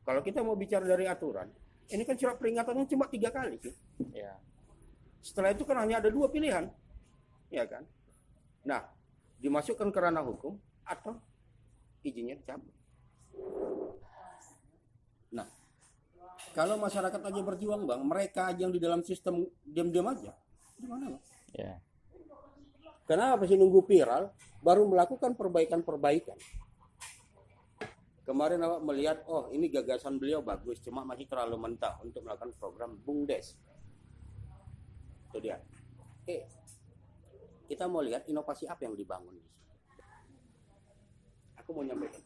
Kalau kita mau bicara dari aturan, ini kan surat peringatannya cuma 3 kali sih. Ya. Setelah itu kan hanya ada 2 pilihan, ya kan? Nah, dimasukkan ke ranah hukum atau izinnya dicabut. Nah, kalau masyarakat aja berjuang bang, mereka aja yang di dalam sistem diam-diam aja, gimana bang? Ya. Kenapa sih nunggu viral baru melakukan perbaikan-perbaikan? Kemarin awak melihat, oh ini gagasan beliau bagus, cuma masih terlalu mentah untuk melakukan program BUMDes. Itu dia. Kita mau lihat inovasi apa yang dibangun di sini. Aku mau nyampaikan,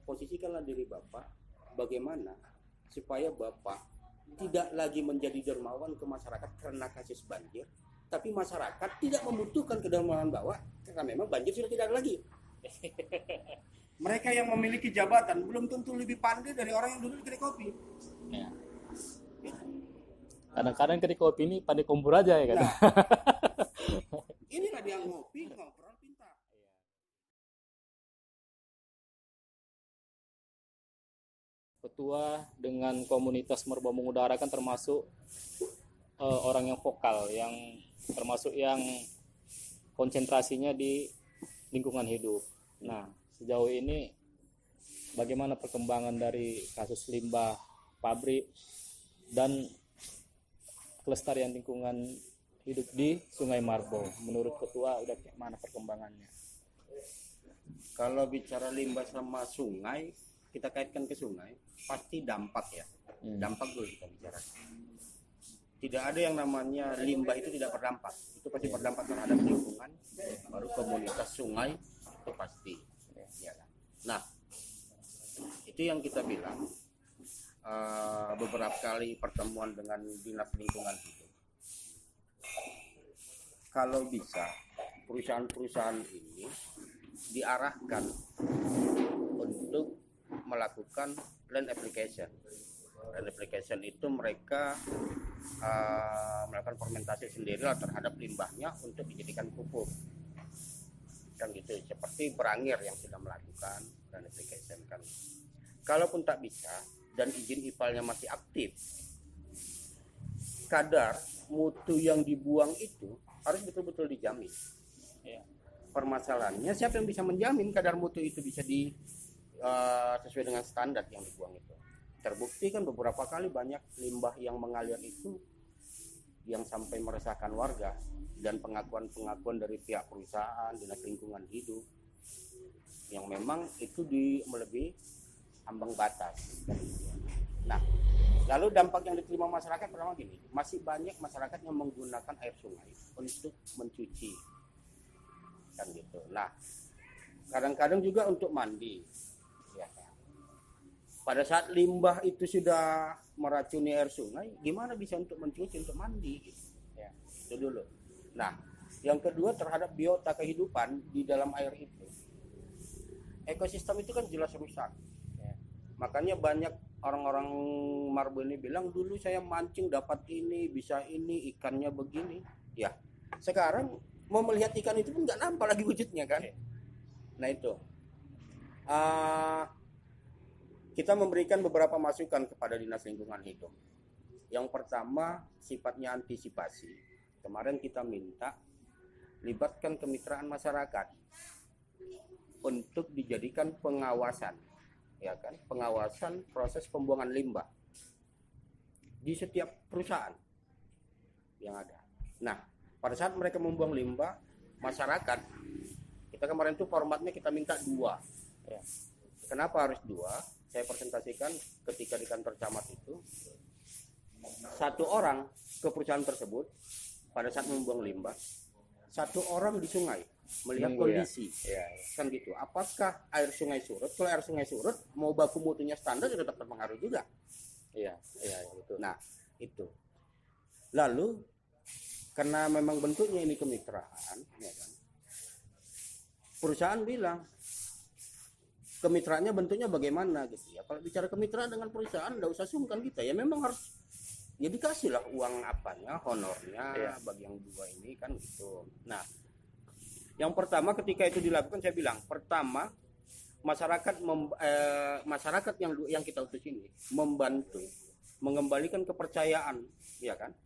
posisikanlah diri Bapak, bagaimana supaya Bapak tidak lagi menjadi dermawan ke masyarakat karena kasus banjir, tapi masyarakat tidak membutuhkan kedermawanan Bapak karena memang banjir sudah tidak ada lagi. Mereka yang memiliki jabatan belum tentu lebih pandai dari orang yang duduk di kedai kopi. Ya. Kadang-kadang kedai kopi ini pandai kompor aja ya kan. Nah, inilah dia ngopi, ngobrol pintar. Ketua dengan komunitas merbau mengudara kan termasuk orang yang vokal, yang termasuk yang konsentrasinya di lingkungan hidup. Nah, sejauh ini bagaimana perkembangan dari kasus limbah pabrik dan kelestarian lingkungan hidup di Sungai Marbau? Menurut Ketua udah kayak mana perkembangannya? Kalau bicara limbah sama sungai, kita kaitkan ke sungai, pasti dampak ya. Dampak dulu kita bicara. Tidak ada yang namanya limbah itu tidak berdampak. Itu pasti berdampak terhadap lingkungan, baru komunitas sungai itu pasti. Ya kan? Nah, itu yang kita bilang beberapa kali pertemuan dengan dinas lingkungan itu. Kalau bisa perusahaan-perusahaan ini diarahkan untuk melakukan land application. Land application itu mereka melakukan fermentasi sendiri terhadap limbahnya untuk dijadikan pupuk. Kan gitu, seperti Berangir yang sudah melakukan land application kan. Kalaupun tak bisa dan izin IPAL-nya masih aktif, kadar mutu yang dibuang itu harus betul-betul dijamin. Ya. Permasalahannya siapa yang bisa menjamin kadar mutu itu bisa sesuai dengan standar yang dibuang itu. Terbukti kan beberapa kali banyak limbah yang mengalir itu yang sampai meresahkan warga, dan pengakuan dari pihak perusahaan, dinas lingkungan hidup yang memang itu melebihi ambang batas. Nah, lalu dampak yang diterima masyarakat pertama gini, masih banyak masyarakat yang menggunakan air sungai untuk mencuci kan gitu. Nah, kadang-kadang juga untuk mandi. Ya. Pada saat limbah itu sudah meracuni air sungai, gimana bisa untuk mencuci, untuk mandi gitu. Ya, itu dulu. Nah, yang kedua terhadap biota kehidupan di dalam air itu. Ekosistem itu kan jelas rusak. Ya. Makanya banyak orang-orang Marbau ini bilang dulu saya mancing dapat ini, bisa ini, ikannya begini. Ya, sekarang mau melihat ikan itu pun nggak nampak lagi wujudnya kan. Nah itu. Kita memberikan beberapa masukan kepada Dinas Lingkungan Hidup. Yang pertama sifatnya antisipasi. Kemarin kita minta libatkan kemitraan masyarakat untuk dijadikan pengawasan, ya kan, pengawasan proses pembuangan limbah di setiap perusahaan yang ada. Nah, pada saat mereka membuang limbah, masyarakat, kita kemarin itu formatnya kita minta 2. Ya. Kenapa harus 2? Saya presentasikan ketika di kantor camat itu, 1 orang ke perusahaan tersebut pada saat membuang limbah, 1 orang di sungai melihat kondisi, ya. Kan gitu. Apakah air sungai surut? Kalau air sungai surut, mau baku mutunya standar juga tetap terpengaruh juga. Iya, itu. Nah, itu. Lalu karena memang bentuknya ini kemitraan, ya kan. Perusahaan bilang kemitraannya bentuknya bagaimana gitu ya. Kalau bicara kemitraan dengan perusahaan enggak usah sungkan kita. Ya memang harus ya dikasih lah uang apanya, honornya bagi yang 2 ini kan gitu. Nah, yang pertama ketika itu dilakukan saya bilang, pertama masyarakat yang kita utus ini membantu mengembalikan kepercayaan, ya kan,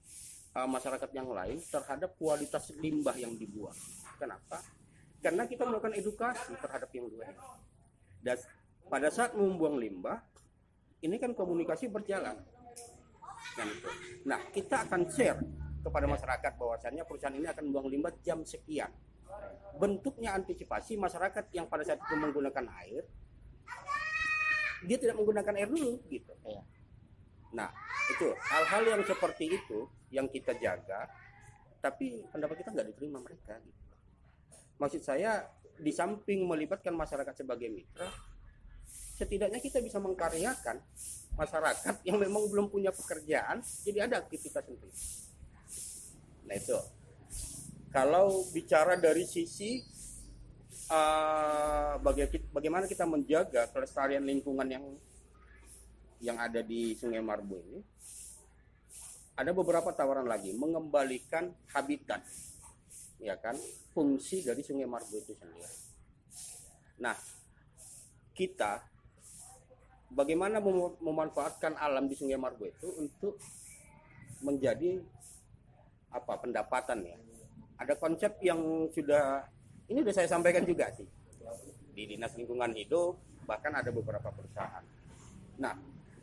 masyarakat yang lain terhadap kualitas limbah yang dibuang. Kenapa? Karena kita melakukan edukasi terhadap yang dua ini. Dan pada saat membuang limbah, ini kan komunikasi berjalan. Nah, kita akan share kepada masyarakat bahwasannya perusahaan ini akan membuang limbah jam sekian. Bentuknya antisipasi masyarakat yang pada saat itu menggunakan air, dia tidak menggunakan air dulu, gitu. Nah, itu hal-hal yang seperti itu yang kita jaga, tapi pendapat kita nggak diterima mereka. Gitu. Maksud saya, di samping melibatkan masyarakat sebagai mitra, setidaknya kita bisa mengkaryakan masyarakat yang memang belum punya pekerjaan, jadi ada aktivitas sendiri. Nah itu, kalau bicara dari sisi bagaimana kita menjaga kelestarian lingkungan yang ada di Sungai Marbo ini, ada beberapa tawaran lagi mengembalikan habitat, ya kan, fungsi dari Sungai Marbo itu sendiri. Nah, kita bagaimana memanfaatkan alam di Sungai Marbo itu untuk menjadi pendapatan, ya. Ada konsep yang sudah saya sampaikan juga sih di Dinas Lingkungan Hidup, bahkan ada beberapa perusahaan. Nah,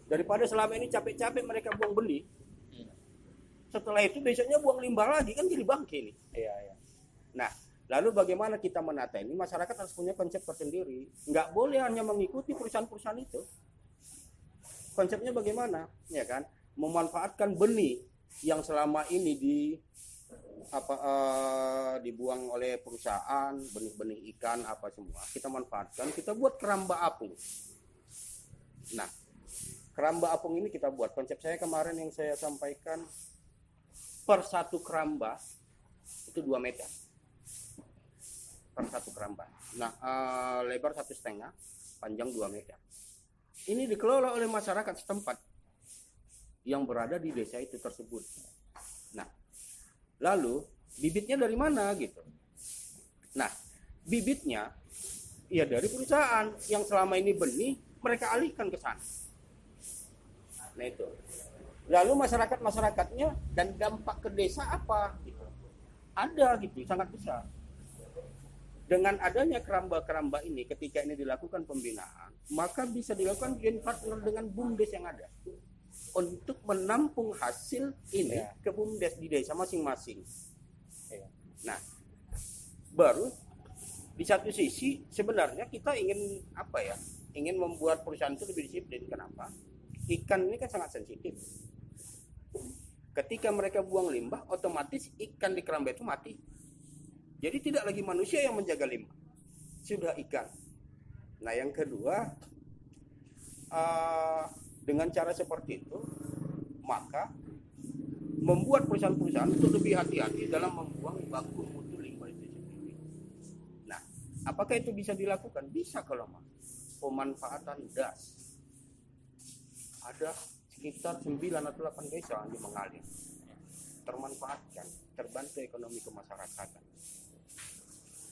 daripada selama ini capek-capek mereka buang benih, setelah itu besoknya buang limbah lagi, kan jadi bangke nih. Iya. Nah, lalu bagaimana kita menata ini? Masyarakat harus punya konsep tersendiri. Nggak boleh hanya mengikuti perusahaan-perusahaan itu. Konsepnya bagaimana? Ya kan? Memanfaatkan benih yang selama ini dibuang oleh perusahaan, benih-benih ikan apa semua, kita manfaatkan, kita buat keramba apung. Nah, keramba apung ini kita buat, konsep saya kemarin yang saya sampaikan, per satu keramba itu 2 meter per satu keramba. Nah, lebar 1,5, panjang 2 meter. Ini dikelola oleh masyarakat setempat yang berada di desa itu tersebut. Nah, lalu bibitnya dari mana gitu? Nah, bibitnya ya dari perusahaan yang selama ini benih mereka alihkan ke sana. Nah itu. Lalu masyarakatnya dan dampak ke desa apa gitu? Ada gitu, sangat besar. Dengan adanya keramba-keramba ini, ketika ini dilakukan pembinaan, maka bisa dilakukan joint partner dengan BUMDes yang ada untuk menampung hasil ini ke BUMDes di desa masing-masing. Nah, baru di satu sisi sebenarnya kita ingin ingin membuat perusahaan itu lebih disiplin. Kenapa? Ikan ini kan sangat sensitif. Ketika mereka buang limbah, otomatis ikan di keramba itu mati. Jadi tidak lagi manusia yang menjaga limbah, sudah ikan. Nah, yang kedua, dengan cara seperti itu, maka membuat perusahaan-perusahaan untuk lebih hati-hati dalam membuang baku mutu limbah itu sendiri. Nah, apakah itu bisa dilakukan? Bisa kalau pemanfaatan das. Ada sekitar 9 atau 8 desa yang mengalir, termanfaatkan, terbantu ekonomi kemasyarakatan.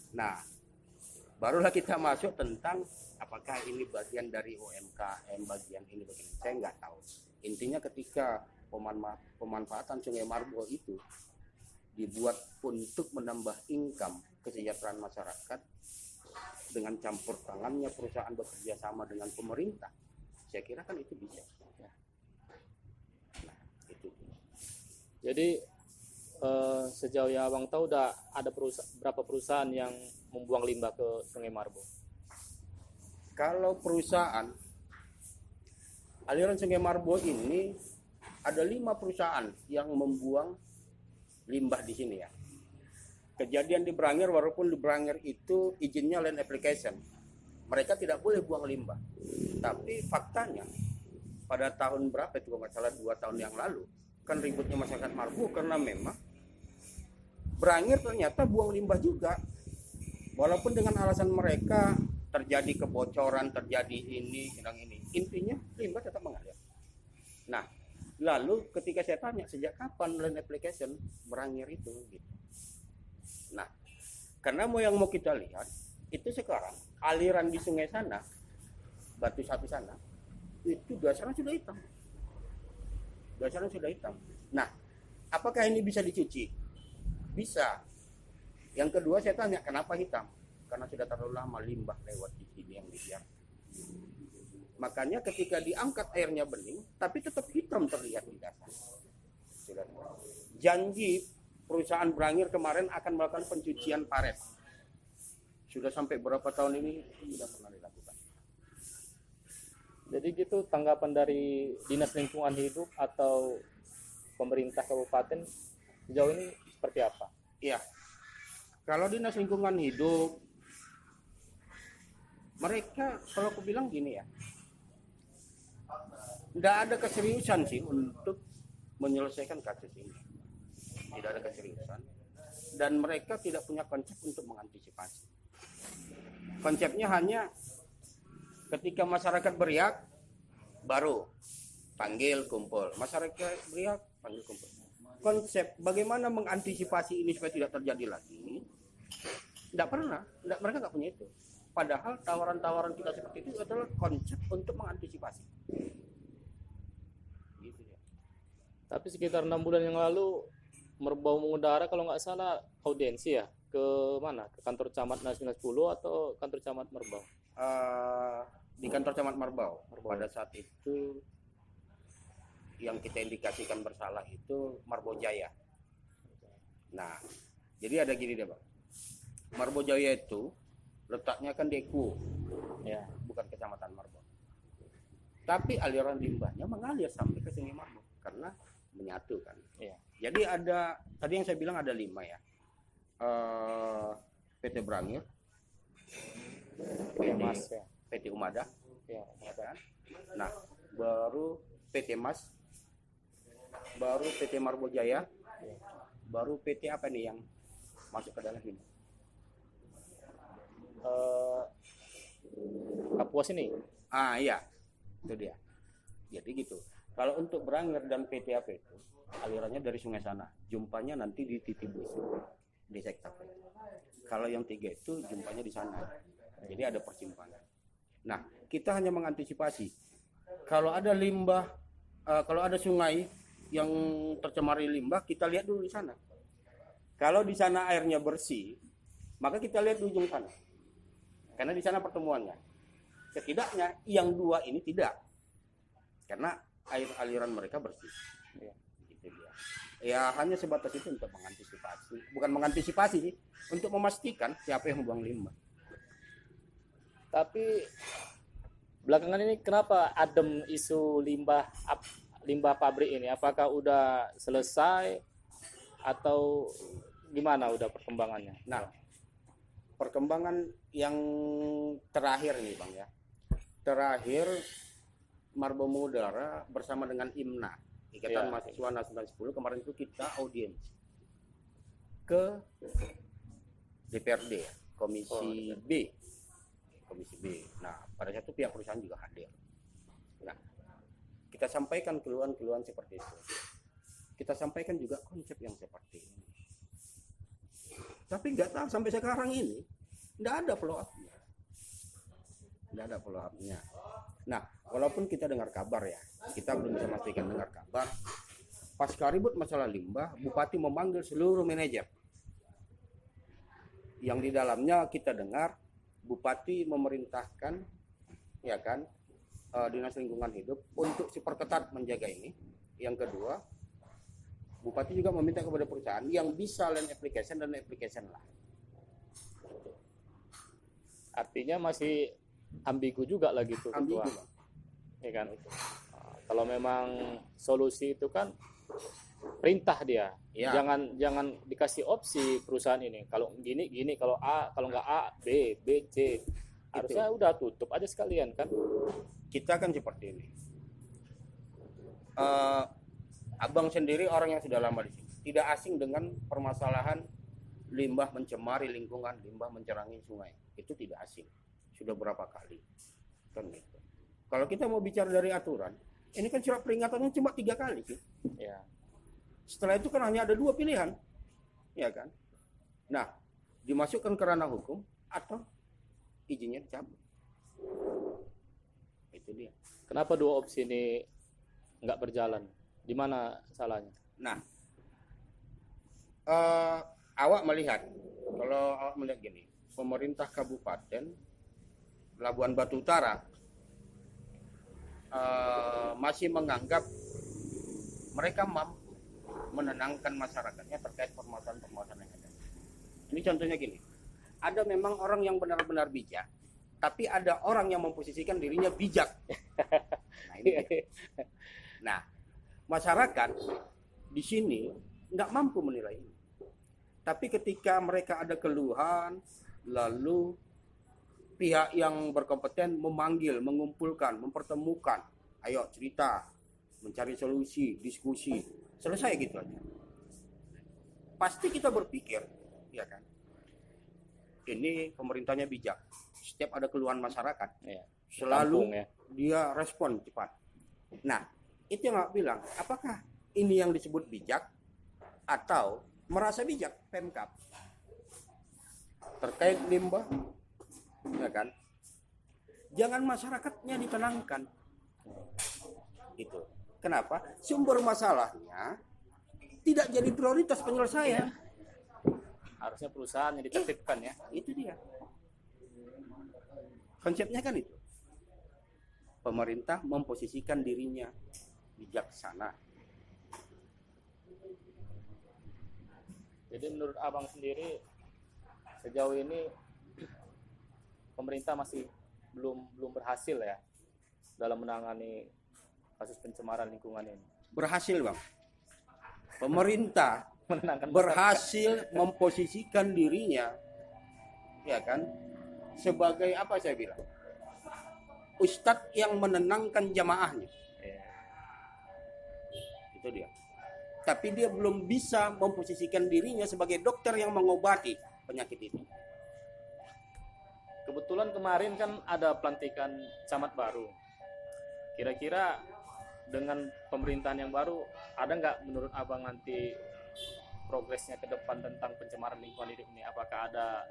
Nah, barulah kita masuk tentang apakah ini bagian dari UMKM, bagian ini bagian. Saya nggak tahu. Intinya ketika pemanfaatan Sungai Marbo itu dibuat untuk menambah income kesejahteraan masyarakat dengan campur tangannya perusahaan bekerja sama dengan pemerintah, saya kira kan itu bisa. Nah, itu. Jadi sejauh yang Abang tahu udah ada berapa perusahaan yang membuang limbah ke Sungai Marbo? Kalau perusahaan aliran Sungai Marbo ini ada 5 perusahaan yang membuang limbah di sini ya. Kejadian di Brangir, walaupun di Brangir itu izinnya land application, mereka tidak boleh buang limbah. Tapi faktanya pada tahun berapa itu, kalau nggak salah 2 tahun yang lalu, kan ributnya masyarakat Marbo karena memang Brangir ternyata buang limbah juga, walaupun dengan alasan mereka terjadi kebocoran, terjadi ini, intinya limbah tetap mengalir. Nah, lalu ketika saya tanya sejak kapan land application Brangir itu gitu. Nah, karena yang mau kita lihat itu sekarang aliran di sungai sana, Batu Sapi sana, itu dasarnya sudah hitam. Dasarnya sudah hitam. Nah, apakah ini bisa dicuci? Bisa. Yang kedua saya tanya, kenapa hitam? Karena sudah terlalu lama limbah lewat di sini yang dibiarkan. Makanya ketika diangkat airnya bening, tapi tetap hitam terlihat di dasar. Sudah. Janji perusahaan Brangir kemarin akan melakukan pencucian paret. Sudah sampai berapa tahun ini tidak pernah dilakukan. Jadi gitu tanggapan dari Dinas Lingkungan Hidup atau pemerintah kabupaten sejauh ini seperti apa? Iya. Kalau Dinas Lingkungan Hidup, mereka kalau aku bilang gini ya, tidak ada keseriusan sih untuk menyelesaikan kasus ini. Tidak ada keseriusan. Dan mereka tidak punya konsep untuk mengantisipasi. Konsepnya hanya ketika masyarakat beriak, baru panggil kumpul. Masyarakat beriak, panggil kumpul. Konsep bagaimana mengantisipasi ini supaya tidak terjadi lagi, tidak pernah. Mereka nggak punya itu. Padahal tawaran-tawaran kita seperti itu adalah konsep untuk mengantisipasi. Gitu ya. Tapi sekitar 6 bulan yang lalu Merbau Mengudara kalau nggak salah audiensi ya ke mana? Ke kantor camat Nasional 10 atau kantor camat Merbau? Di kantor camat Merbau. Pada saat itu yang kita indikasikan bersalah itu Merbau Jaya. Nah, jadi ada gini deh Bang. Merbau Jaya itu letaknya kan di Eku, ya, bukan kecamatan Merbau. Tapi aliran limbahnya mengalir sampai ke Sungai Merbau karena menyatu kan. Ya. Jadi ada tadi yang saya bilang ada 5 ya. PT Brangir, PT Umada, ya kan? Nah, baru PT Mas, baru PT Merbau Jaya, baru PT apa nih yang masuk ke dalam ini? Kapuas ini. Iya, itu dia. Jadi gitu. Kalau untuk Brangir dan PT apa itu, alirannya dari sungai sana, jumpanya nanti di Titibus, di Sektape. Kalau yang 3 itu jumpanya di sana. Jadi ada persimpangan. Nah, kita hanya mengantisipasi. Kalau ada limbah, kalau ada sungai yang tercemari limbah, kita lihat dulu di sana. Kalau di sana airnya bersih, maka kita lihat di ujung sana. Karena di sana pertemuannya. Setidaknya yang 2 ini tidak. Karena air aliran mereka bersih. Ya, gitu dia. Ya hanya sebatas itu untuk mengantisipasi. Bukan mengantisipasi sih, untuk memastikan siapa yang buang limbah. Tapi belakangan ini kenapa adem isu limbah pabrik ini? Apakah udah selesai atau gimana udah perkembangannya? Nah, perkembangan yang terakhir nih Bang ya. Terakhir Merbau Mengudara bersama dengan IMNA, Ikatan Mahasiswa Nasional 10, kemarin itu kita audiensi ke DPRD, Komisi B. Nah, pada saat itu pihak perusahaan juga hadir. Nah, kita sampaikan keluhan-keluhan seperti itu. Kita sampaikan juga konsep yang seperti ini. Tapi nggak tahu sampai sekarang ini nggak ada follow up-nya. Nggak ada follow up-nya. Nah, walaupun kita dengar kabar ya, kita belum bisa memastikan dengar kabar. Pasca ribut masalah limbah, Bupati memanggil seluruh manajer. Yang di dalamnya kita dengar Bupati memerintahkan, ya kan, Dinas Lingkungan Hidup untuk diperketat menjaga ini. Yang kedua, Bupati juga meminta kepada perusahaan yang bisa land application dan application lah. Artinya masih ambigu juga lagi tuh Ambigu, ya kan. Kalau memang solusi itu kan perintah dia, ya. Jangan dikasih opsi perusahaan ini. Kalau gini, kalau A, kalau nggak A, B, C. Harusnya itu. Udah tutup aja sekalian kan. Kita kan seperti ini. Abang sendiri orang yang sudah lama di sini, tidak asing dengan permasalahan limbah mencemari lingkungan, limbah mencerangi sungai. Itu tidak asing. Sudah berapa kali kan gitu. Kalau kita mau bicara dari aturan, ini kan surat peringatannya cuma 3 kali sih. Ya. Setelah itu kan hanya ada 2 pilihan, ya kan. Nah, dimasukkan ke ranah hukum atau izinnya dicabut. Itu dia. Kenapa dua opsi ini nggak berjalan? Di mana salahnya? Nah, awak melihat gini, pemerintah Kabupaten Labuan Batu Utara masih menganggap mereka mampu menenangkan masyarakatnya terkait permasalahan-permasalahan yang ada. Ini contohnya gini, ada memang orang yang benar-benar bijak, tapi ada orang yang memposisikan dirinya bijak. Nah, ini dia. Nah, masyarakat di sini nggak mampu menilai ini. Tapi ketika mereka ada keluhan, lalu pihak yang berkompeten memanggil, mengumpulkan, mempertemukan, ayo cerita, mencari solusi, diskusi, selesai gitu aja. Pasti kita berpikir, ya kan, ini pemerintahnya bijak. Setiap ada keluhan masyarakat, Ya, selalu tampung, ya. dia respon cepat. Nah, itu yang nggak bilang, apakah ini yang disebut bijak atau merasa bijak Pemkab terkait limbah, ya kan? Jangan masyarakatnya ditenangkan. Itu. Kenapa? Sumber masalahnya tidak jadi prioritas penyelesaian. Harusnya perusahaan yang ditertibkan ya. Itu dia. Konsepnya kan itu. Pemerintah memposisikan dirinya bijaksana. Jadi menurut abang sendiri sejauh ini pemerintah masih belum berhasil ya dalam menangani kasus pencemaran lingkungan ini. Berhasil, Bang. Pemerintah Menenangkan berhasil memposisikan dirinya, ya kan, sebagai apa saya bilang, ustadz yang menenangkan jamaahnya. ya. Itu dia. Tapi dia belum bisa memposisikan dirinya sebagai dokter yang mengobati penyakit itu. Kebetulan kemarin kan ada pelantikan camat baru. Kira-kira dengan pemerintahan yang baru ada nggak menurut abang nanti progresnya ke depan tentang pencemaran lingkungan hidup ini? Apakah ada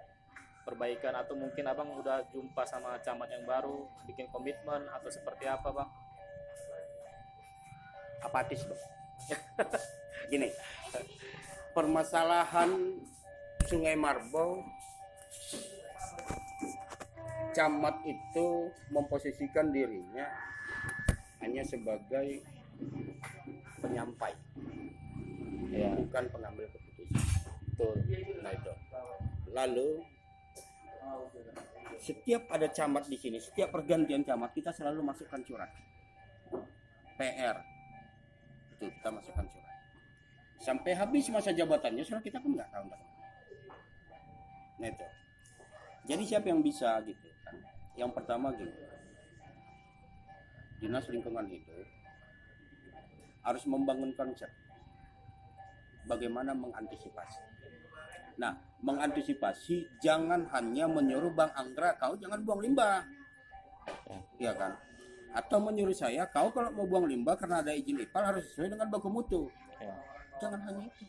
perbaikan atau mungkin abang udah jumpa sama camat yang baru bikin komitmen atau seperti apa, Bang? Apatis, Bang. Gini, permasalahan Sungai Marbau, camat itu memposisikan dirinya hanya sebagai penyampai, Ya, bukan pengambil keputusan. betul. Nah itu. Lalu setiap ada camat di sini, setiap pergantian camat kita selalu masukkan surat PR. Itu kita masukkan surat. Sampai habis masa jabatannya surat kita pun nggak tahu. Nah itu. Jadi siapa yang bisa gitu kan? Yang pertama gini, Dinas Lingkungan Hidup harus membangun konsep bagaimana mengantisipasi. Nah, mengantisipasi jangan hanya menyuruh Bang Anggra, kau jangan buang limbah, ya kan? Atau menyuruh saya, kau kalau mau buang limbah karena ada izin IPAL harus sesuai dengan baku mutu. Ya. Jangan hanya itu.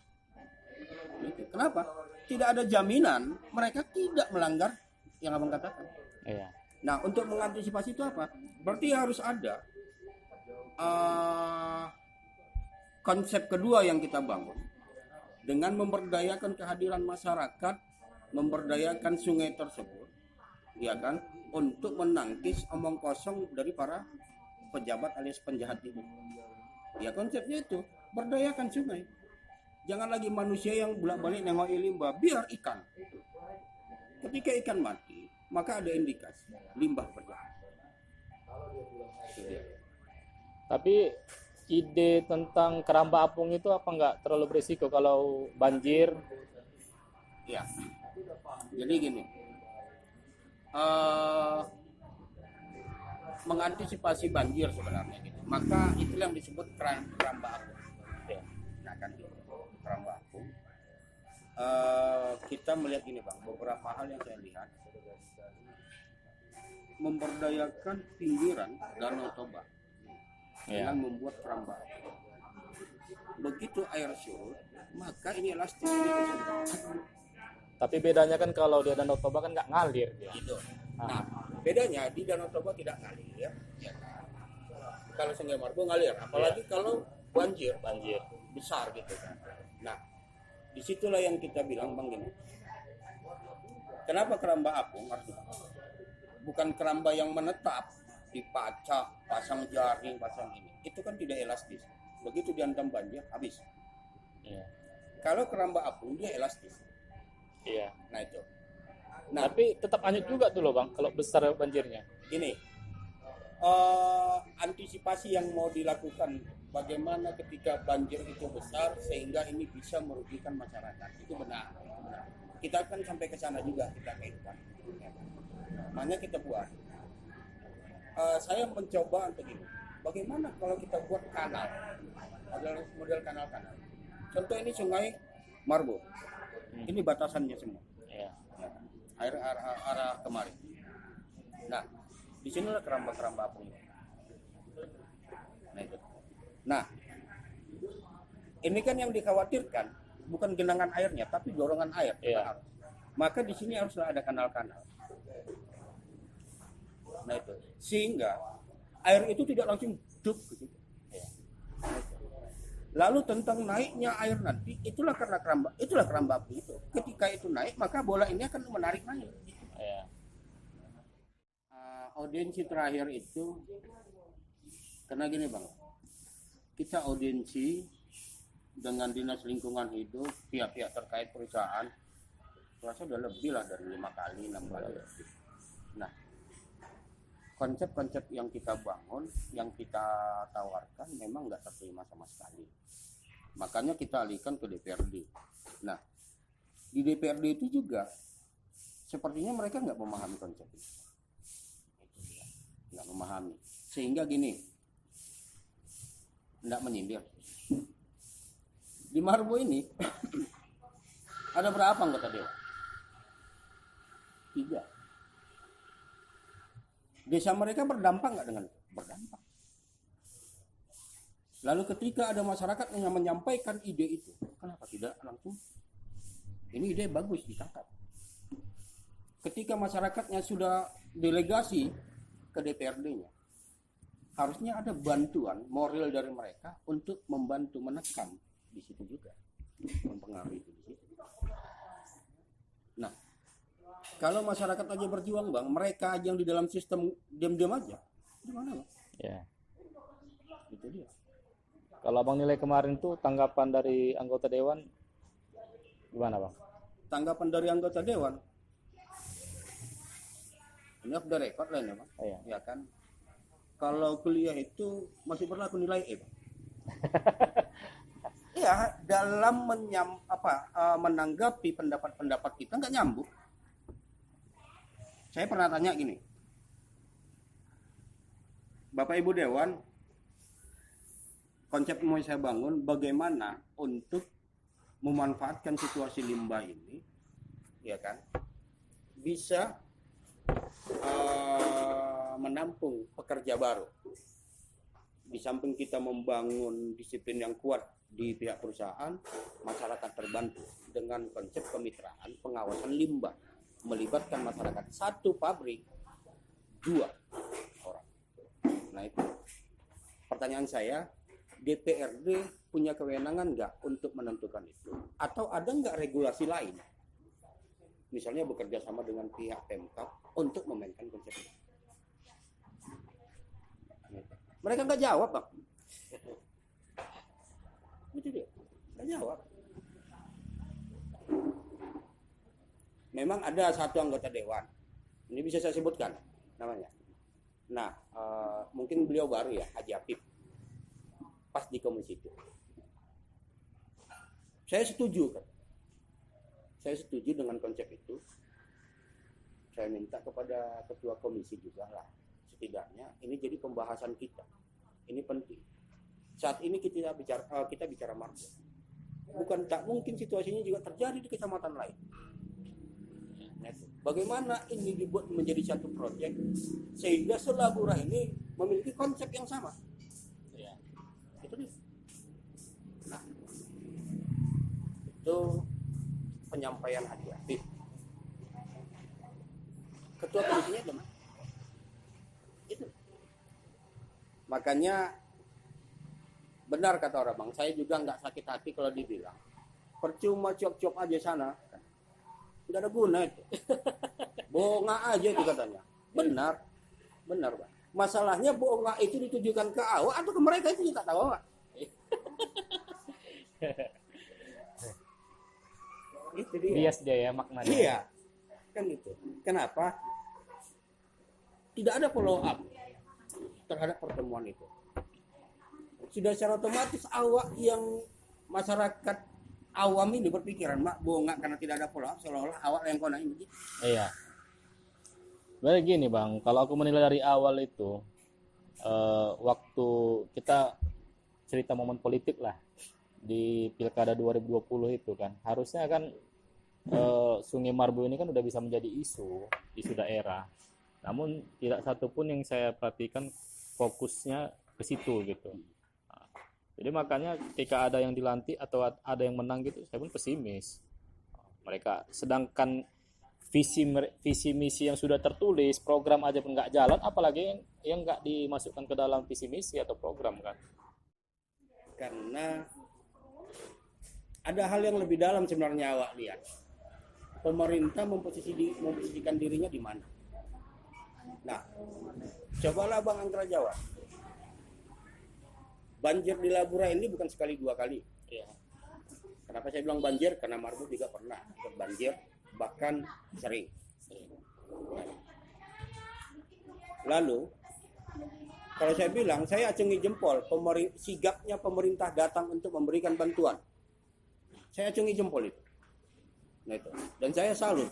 Gitu. Kenapa? Tidak ada jaminan mereka tidak melanggar yang abang katakan. Iya. Nah, untuk mengantisipasi itu apa? Berarti harus ada konsep kedua yang kita bangun dengan memberdayakan kehadiran masyarakat, memberdayakan sungai tersebut, ya kan, untuk menangkis omong kosong dari para pejabat alias penjahat itu. Ya konsepnya itu, berdayakan sungai. Jangan lagi manusia yang bolak-balik nengok limbah, biar ikan. Ketika ikan mati, maka ada indikasi limbah berjalan. Tapi ide tentang keramba apung itu apa nggak terlalu berisiko kalau banjir? Ya, jadi gini, mengantisipasi banjir sebenarnya gitu. Maka itulah yang disebut keramba apung. Ya. Nah kan gitu, keramba apung. Kita melihat ini Bang, beberapa hal yang saya lihat, memberdayakan pinggiran Danau Toba dengan membuat keramba apung. Begitu air surut, maka ini elastis. Tapi bedanya kan kalau di Danau Toba kan nggak ngalir dia. Gitu. Nah, bedanya di Danau Toba tidak ngalir ya. Kalau Sungai Margo ngalir, apalagi kalau banjir besar gitu kan. Nah, disitulah yang kita bilang Bang gini. Kenapa keramba apung bukan keramba yang menetap dipacak, pasang jaring, pasang ini. Itu kan tidak elastis. Begitu dihantam banjir, habis. Iya. Kalau keramba apung dia elastis. Iya. Nah itu. Nah, Tapi tetap hanyut juga tuh loh Bang, kalau besar banjirnya. Gini, antisipasi yang mau dilakukan bagaimana ketika banjir itu besar sehingga ini bisa merugikan masyarakat itu benar. Kita akan sampai ke sana juga kita kaitkan. Makanya kita buat. Saya mencoba untuk ini. Bagaimana kalau kita buat kanal, model kanal-kanal. Contoh ini Sungai Margo. Ini batasannya semua. Iya. Air arah kemari. Nah, di sinilah keramba-keramba apungnya. Nah itu. Nah, ini kan yang dikhawatirkan bukan genangan airnya, tapi dorongan air. Iya. Maka di sini harus ada kanal-kanal. Nah itu, sehingga air itu tidak langsung duk gitu. Iya. Lalu tentang naiknya air nanti, itulah keramba apung itu. Ketika itu naik, maka bola ini akan menarik naik. Iya. Audiensi terakhir itu, karena gini Bang, kita audiensi dengan Dinas Lingkungan Hidup, pihak-pihak terkait perusahaan, rasa udah lebih lah dari 5 kali, 6 kali. Nah, konsep-konsep yang kita bangun, yang kita tawarkan memang nggak terterima sama sekali. Makanya kita alihkan ke DPRD. Nah, di DPRD itu juga sepertinya mereka nggak memahami konsep itu. Nggak memahami. Sehingga gini, nggak menyindir. Di Margo ini ada berapa anggota dewan? 3. Desa mereka berdampak nggak dengan itu? Berdampak. Lalu ketika ada masyarakat yang menyampaikan ide itu, kenapa tidak langsung? Ini ide bagus ditangkap. Ketika masyarakatnya sudah delegasi ke DPRD-nya, harusnya ada bantuan moral dari mereka untuk membantu menekan di situ juga, mempengaruhi itu di situ. Nah, kalau masyarakat aja berjuang Bang, mereka aja yang di dalam sistem diam-diam aja, gimana Bang? Ya. Itu dia. Kalau Abang nilai kemarin tuh tanggapan dari anggota dewan gimana Bang? Tanggapan dari anggota dewan, ini off the record lah ya Bang, Iya. ya kan? Kalau kuliah itu masih berlaku nilai E Bang. Ya, dalam menanggapi pendapat-pendapat kita nggak nyambung. Saya pernah tanya gini, Bapak Ibu Dewan, konsep yang mau saya bangun bagaimana untuk memanfaatkan situasi limbah ini, ya kan, bisa menampung pekerja baru. Di samping kita membangun disiplin yang kuat di pihak perusahaan, masyarakat terbantu dengan konsep kemitraan pengawasan limbah, melibatkan masyarakat. 1 pabrik 2 orang. Nah itu pertanyaan saya, DPRD punya kewenangan nggak untuk menentukan itu? Atau ada nggak regulasi lain? Misalnya bekerja sama dengan pihak Pemkab untuk memainkan konsep itu. Mereka nggak jawab Bang. Itu dia, nggak jawab. Memang ada 1 anggota dewan, ini bisa saya sebutkan namanya. Nah, mungkin beliau baru ya, Haji Apip, pas di komisi itu. Saya setuju kan. Saya setuju dengan konsep itu. Saya minta kepada ketua komisi juga lah, setidaknya ini jadi pembahasan kita. Ini penting. Saat ini kita bicara Margo. Bukan tak mungkin situasinya juga terjadi di kecamatan lain. Bagaimana ini dibuat menjadi satu proyek sehingga Selabura ini memiliki konsep yang sama. Ya, itu dia. Nah, itu penyampaian Haji Apip. Ketua komisinya Makanya benar kata orang bang, saya juga nggak sakit hati kalau dibilang percuma cuap-cuap aja sana, nggak ada guna itu. Bohonga aja itu katanya. Benar, benar bang. Masalahnya bohonga itu ditujukan ke awak atau ke mereka itu kita tahu nggak? Itu dia. Bias dia ya maknanya. Iya, kan itu. Kenapa? Tidak ada follow up terhadap pertemuan itu. Sudah secara otomatis awak yang masyarakat awam ini berpikiran mak bohong karena tidak ada follow up, seolah-olah awak yang kona ini. Iya. Sebenarnya gini bang, kalau aku menilai dari awal itu waktu kita cerita momen politik lah di Pilkada 2020 itu kan, harusnya kan Sungai Marbu ini kan udah bisa menjadi isu daerah. Namun tidak satu pun yang saya perhatikan fokusnya ke situ gitu. Nah, jadi makanya ketika ada yang dilantik atau ada yang menang gitu, saya pun pesimis. Mereka sedangkan visi misi yang sudah tertulis, program aja pun nggak jalan, apalagi yang nggak dimasukkan ke dalam visi misi atau program kan. Karena ada hal yang lebih dalam sebenarnya awak lihat. Pemerintah memposisikan dirinya di mana? Nah, cobalah Bang Angkara jawab. Banjir di Labura ini bukan sekali dua kali. Ya. Kenapa saya bilang banjir? Karena Marbu juga pernah ikut banjir, bahkan sering. Lalu, kalau saya bilang, saya acungi jempol sigapnya pemerintah datang untuk memberikan bantuan. Saya acungi jempol itu. Nah itu. Dan saya salut.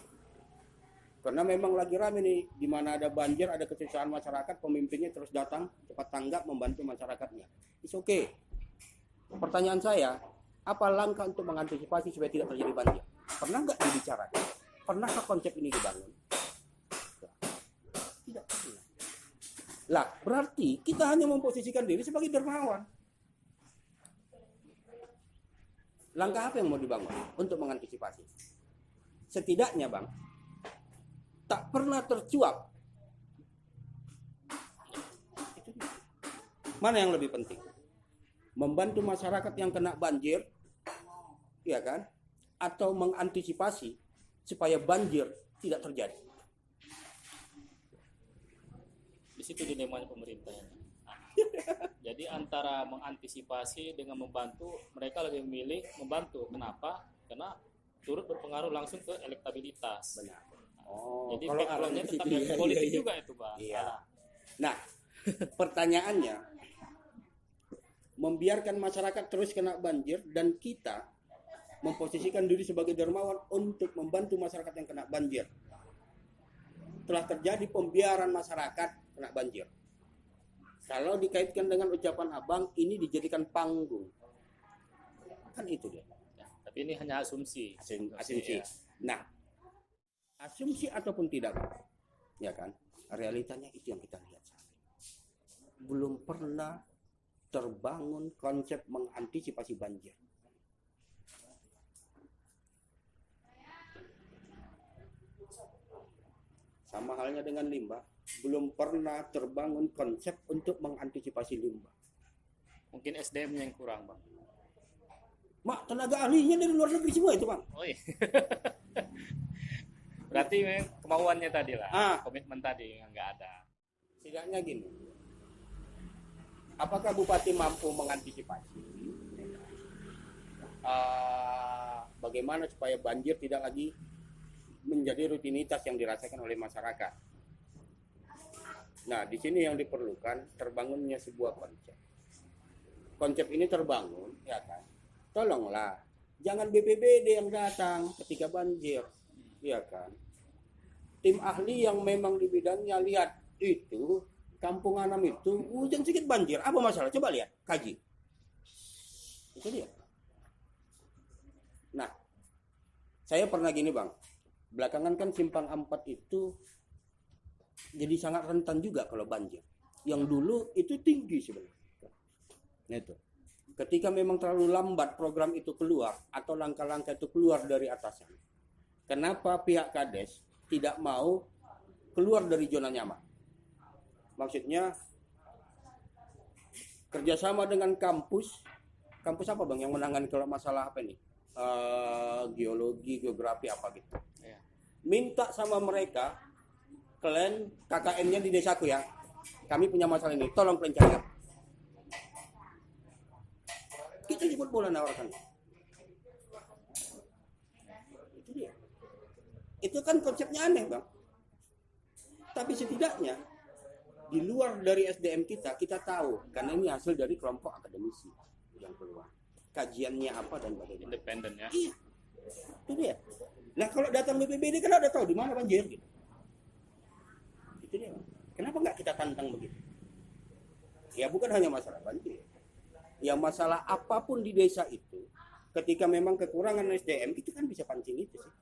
Karena memang lagi rame nih, di mana ada banjir, ada kesusahan masyarakat, pemimpinnya terus datang, cepat tanggap, membantu masyarakatnya. It's okay. Pertanyaan saya, apa langkah untuk mengantisipasi supaya tidak terjadi banjir? Pernah nggak dibicarakan? Pernahkah konsep ini dibangun? Tidak pernah. Lah, berarti kita hanya memposisikan diri sebagai dermawan. Langkah apa yang mau dibangun untuk mengantisipasi? Setidaknya, Bang, tak pernah tercuap. Mana yang lebih penting? Membantu masyarakat yang kena banjir, ya kan? Atau mengantisipasi supaya banjir tidak terjadi. Di situ dilemanya pemerintah. Jadi antara mengantisipasi dengan membantu, mereka lebih memilih membantu. Kenapa? Karena turut berpengaruh langsung ke elektabilitas. Benar. Oh, jadi kalau backgroundnya arahnya tetap ke situ, politik iya. juga itu, Bang. Iya. Nah, pertanyaannya, membiarkan masyarakat terus kena banjir dan kita memposisikan diri sebagai dermawan untuk membantu masyarakat yang kena banjir. Telah terjadi pembiaran masyarakat kena banjir. Kalau dikaitkan dengan ucapan Abang, ini dijadikan panggung. Kan itu dia. Ya, tapi ini hanya asumsi. Asumsi. Ya. Nah, asumsi ataupun tidak, ya kan? Realitanya itu yang kita lihat saat ini. Belum pernah terbangun konsep mengantisipasi banjir. Sama halnya dengan limbah, belum pernah terbangun konsep untuk mengantisipasi limbah. Mungkin SDM-nya yang kurang, Bang. Mak, tenaga ahlinya dari luar negeri semua itu, Bang. Oh iya. Berarti kemauannya tadi lah, komitmen tadi yang nggak ada. Setidaknya gini, apakah Bupati mampu mengantisipasi bagaimana supaya banjir tidak lagi menjadi rutinitas yang dirasakan oleh masyarakat? Nah, di sini yang diperlukan terbangunnya sebuah konsep. Konsep ini terbangun, ya kan? Tolonglah, jangan BPBD yang datang ketika banjir, ya kan? Tim ahli yang memang di bidangnya lihat itu, Kampung Anam itu hujan sedikit banjir, apa masalah? Coba lihat, kaji. Itu dia. Nah, saya pernah gini, Bang. Belakangan kan Simpang 4 itu jadi sangat rentan juga kalau banjir. Yang dulu itu tinggi sebenarnya. Nah itu. Ketika memang terlalu lambat program itu keluar atau langkah-langkah itu keluar dari atasan. Kenapa pihak Kades tidak mau keluar dari zona nyaman? Maksudnya kerjasama dengan kampus apa bang yang menangani kalau masalah apa ini, geologi, geografi apa gitu. Ya. Minta sama mereka, kalian KKN-nya di desaku ya, kami punya masalah ini, tolong kalian cari. Kita juga boleh nawarkan. Itu dia. Itu kan konsepnya aneh bang. Tapi setidaknya di luar dari SDM kita tahu, karena ini hasil dari kelompok akademisi yang keluar. Kajiannya apa dan bagaimana. Independen ya. Iya. Itu dia. Nah kalau datang BPBD kan udah tahu di mana banjir gitu. Itu dia. Kenapa nggak kita tantang begitu? Ya bukan hanya masalah banjir. Ya masalah apapun di desa itu, ketika memang kekurangan SDM, itu kan bisa pancing itu sih.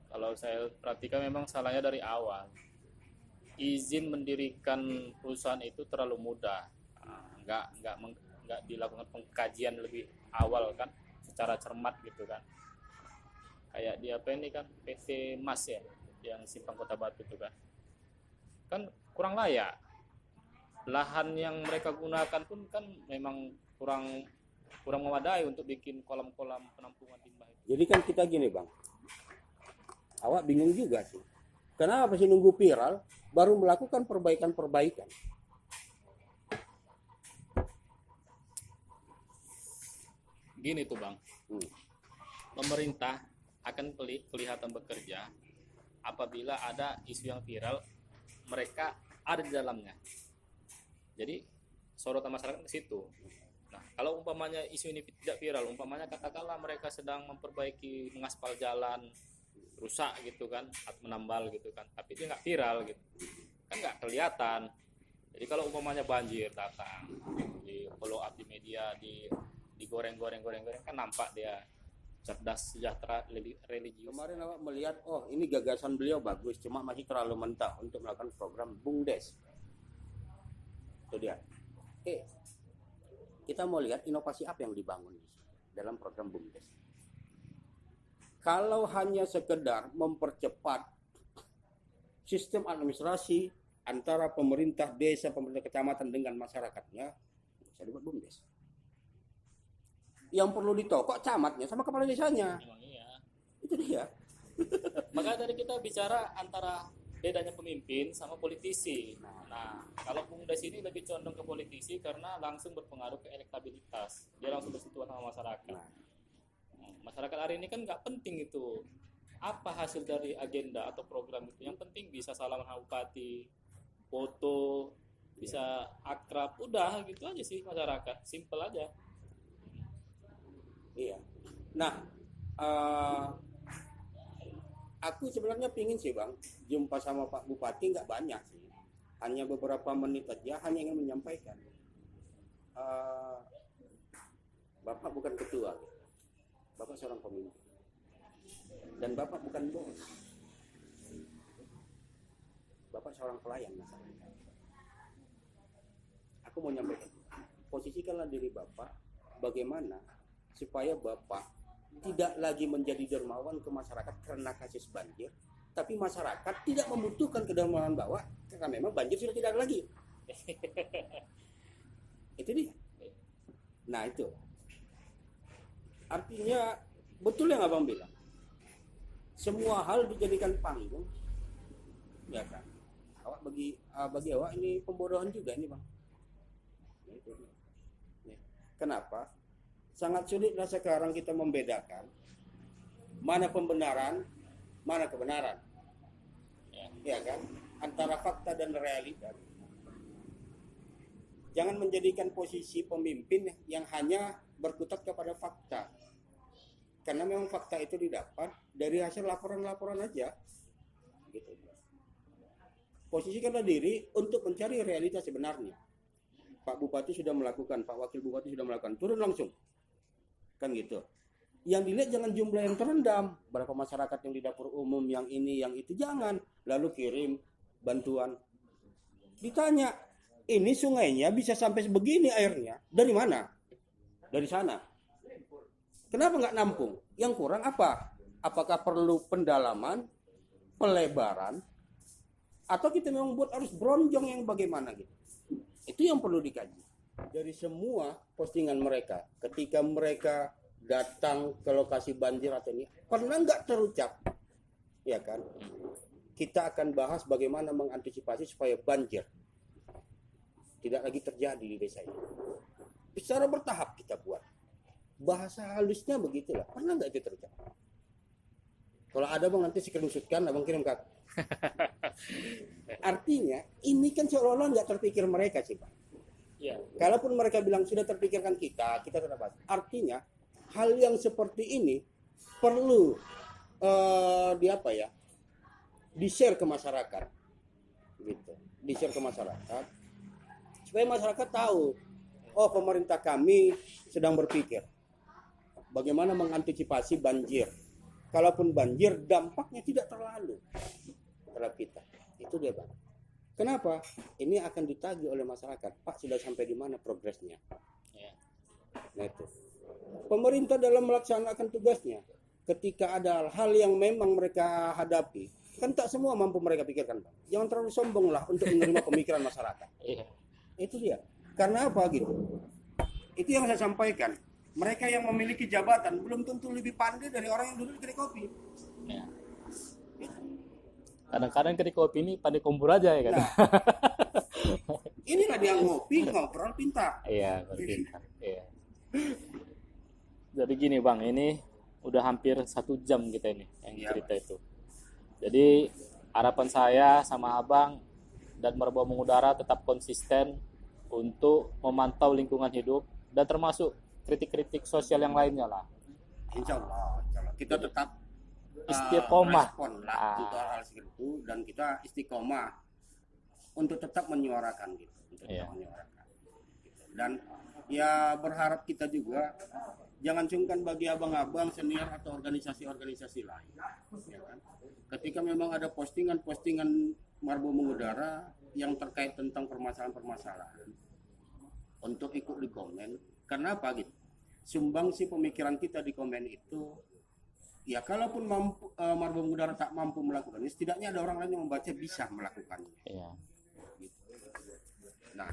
Kalau saya perhatikan memang salahnya dari awal. Izin mendirikan perusahaan itu terlalu mudah. Nggak dilakukan pengkajian lebih awal kan, secara cermat gitu kan. Kayak di apa ini kan, PT Mas ya, yang Simpang Kota Batu itu kan. Kan kurang layak. Lahan yang mereka gunakan pun kan memang kurang memadai untuk bikin kolam-kolam penampungan limbah itu. Jadi kan kita gini bang, awak bingung juga sih. Kenapa sih nunggu viral baru melakukan perbaikan-perbaikan? Gini tuh bang, pemerintah akan kelihatan bekerja apabila ada isu yang viral, mereka ada di dalamnya. Jadi sorotan masyarakat ke situ. Nah, kalau umpamanya isu ini tidak viral, umpamanya katakanlah mereka sedang memperbaiki, mengaspal jalan rusak gitu kan, atau menambal gitu kan, tapi dia nggak viral gitu, kan nggak kelihatan. Jadi kalau umpamanya banjir datang, di follow up di media, digoreng kan nampak dia cerdas, sejahtera, religius. Kemarin awak melihat, oh ini gagasan beliau bagus, cuma masih terlalu mentah untuk melakukan program BUMDes. Itu dia. Kita mau lihat inovasi apa yang dibangun dalam program BUMDes. Kalau hanya sekedar mempercepat sistem administrasi antara pemerintah desa, pemerintah kecamatan dengan masyarakatnya, bisa dibuat BUMDes. Yang perlu ditokok camatnya sama kepala desanya. Memang iya. Itu dia. Maka tadi kita bicara antara bedanya pemimpin sama politisi. Nah, kalau BUMDes ini lebih condong ke politisi karena langsung berpengaruh ke elektabilitas. Dia langsung bersentuhan sama masyarakat. Masyarakat hari ini kan nggak penting itu apa hasil dari agenda atau program itu. Yang penting bisa salam sama bupati, foto, bisa akrab, udah gitu aja sih masyarakat. Simple aja. Iya. Nah, aku sebenarnya pingin sih bang jumpa sama Pak Bupati, nggak banyak sih, hanya beberapa menit aja, hanya ingin menyampaikan Bapak bukan ketua, Bapak seorang pemimpin dan Bapak bukan bos, Bapak seorang pelayan masyarakat. Aku mau nyampaikan, posisikanlah diri Bapak bagaimana supaya Bapak tidak lagi menjadi dermawan ke masyarakat karena kasus banjir, tapi masyarakat tidak membutuhkan kedermawanan Bapak karena memang banjir sudah tidak ada lagi. Itu dia. Nah itu artinya betul yang abang bilang, semua hal dijadikan panggung, ya kan? Awak bagi awak ini pembodohan juga ini bang. Kenapa? Sangat sulitlah sekarang kita membedakan mana pembenaran, mana kebenaran, ya kan? Antara fakta dan realita. Jangan menjadikan posisi pemimpin yang hanya berkutat kepada fakta, karena memang fakta itu didapat dari hasil laporan-laporan aja, gitu. Posisikanlah diri untuk mencari realitas sebenarnya. Pak Bupati sudah melakukan, Pak Wakil Bupati sudah melakukan, turun langsung. Kan gitu. Yang dilihat jangan jumlah yang terendam, berapa masyarakat yang di dapur umum, yang ini, yang itu, jangan. Lalu kirim bantuan. Ditanya, ini sungainya bisa sampai sebegini airnya, dari mana? Dari sana. Kenapa nggak nampung? Yang kurang apa? Apakah perlu pendalaman, pelebaran, atau kita memang buat harus bronjong yang bagaimana gitu? Itu yang perlu dikaji. Dari semua postingan mereka, ketika mereka datang ke lokasi banjir atau ini, pernah nggak terucap, ya kan? Kita akan bahas bagaimana mengantisipasi supaya banjir tidak lagi terjadi di desa ini. Secara bertahap kita buat. Bahasa halusnya begitulah. Pernah nggak itu terucap? Kalau ada bang nanti screenshotkan, abang kirim ke. Artinya ini kan seolah-olah nggak terpikir mereka sih Pak. Ya. Kalaupun mereka bilang sudah terpikirkan kita tetap bahas. Artinya hal yang seperti ini perlu di-share ke masyarakat, gitu. Di-share ke masyarakat supaya masyarakat tahu, oh pemerintah kami sedang berpikir bagaimana mengantisipasi banjir. Kalaupun banjir dampaknya tidak terlalu terhadap kita. Itu dia Bang. Kenapa? Ini akan ditagih oleh masyarakat. Pak sudah sampai di mana progresnya? Ya. Nah itu. Pemerintah dalam melaksanakan tugasnya, ketika ada hal yang memang mereka hadapi, kan tak semua mampu mereka pikirkan Bang. Jangan terlalu sombong lah untuk menerima pemikiran masyarakat. Iya. Itu dia. Karena apa gitu? Itu yang saya sampaikan. Mereka yang memiliki jabatan belum tentu lebih pandai dari orang yang duduk di kedai kopi. Ya. Kadang-kadang kedai kopi ini pandai kompor aja ya kan. Nah, inilah dia ngopi, ngobrol pintar. Iya, berpintar. Iya. Jadi gini Bang, ini udah hampir 1 jam kita ini yang cerita itu. Jadi harapan saya sama Abang dan Merbawa Mengudara tetap konsisten untuk memantau lingkungan hidup dan termasuk kritik-kritik sosial yang lainnya lah. Insya Allah. Kita tetap istiqomah respon lah untuk hal seperti itu dan kita istiqomah untuk tetap menyuarakan gitu, menyuarakan. Dan ya berharap kita juga jangan sungkan bagi abang-abang senior atau organisasi-organisasi lain. Ya kan? Ketika memang ada postingan-postingan Merbawa Mengudara yang terkait tentang permasalahan-permasalahan, untuk ikut di komen. Karena apa gitu? Sumbangsi pemikiran kita di komen itu, ya kalaupun Merbawa Mengudara tak mampu melakukannya, setidaknya ada orang lain yang membaca bisa melakukannya. Iya. Gitu. Nah,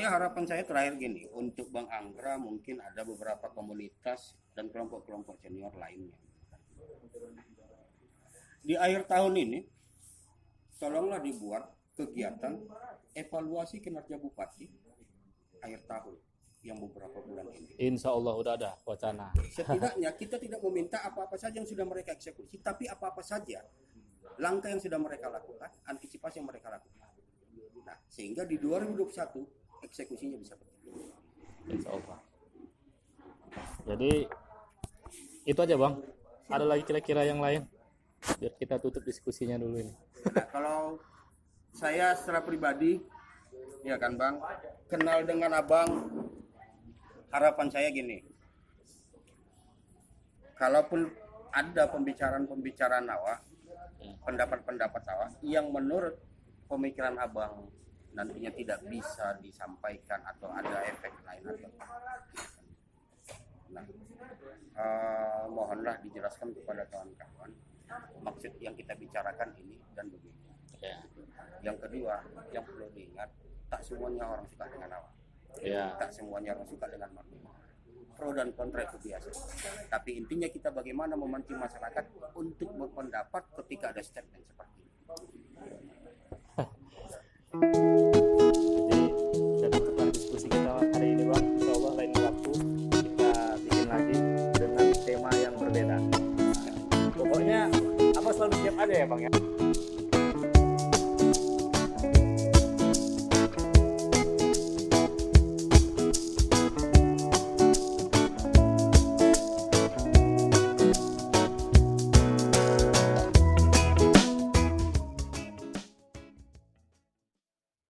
harapan saya terakhir gini, untuk Bang Anggra mungkin ada beberapa komunitas dan kelompok-kelompok senior lainnya. Di akhir tahun ini, tolonglah dibuat kegiatan evaluasi kinerja bupati akhir tahun yang beberapa bulan ini. Insya Allah udah ada wacana. Setidaknya kita tidak meminta apa-apa saja yang sudah mereka eksekusi, tapi apa-apa saja langkah yang sudah mereka lakukan, antisipasi yang mereka lakukan. Nah, sehingga di 2021 eksekusinya bisa berjalan. Insya Allah. Jadi itu aja Bang. Ada lagi kira-kira yang lain? Biar kita tutup diskusinya dulu ini. Nah, kalau saya secara pribadi, ya kan Bang, kenal dengan Abang, harapan saya gini, kalaupun ada pembicaraan awak, pendapat-pendapat awak yang menurut pemikiran Abang nantinya tidak bisa disampaikan atau ada efek lain atau mohonlah dijelaskan kepada kawan-kawan maksud yang kita bicarakan ini dan begitu. Ya. Yang kedua, yang perlu diingat, tak semuanya orang suka dengan awak. Ya. Tak semuanya orang suka dengan Merbawa. Pro dan kontra itu biasa. Tapi intinya kita bagaimana memancing masyarakat untuk berpendapat ketika ada statement seperti ini. Jadi kita diskusi kita hari ini Bang. Insya Allah lain waktu kita bikin lagi dengan tema yang berbeda. Pokoknya apa selalu siap aja ya Bang ya.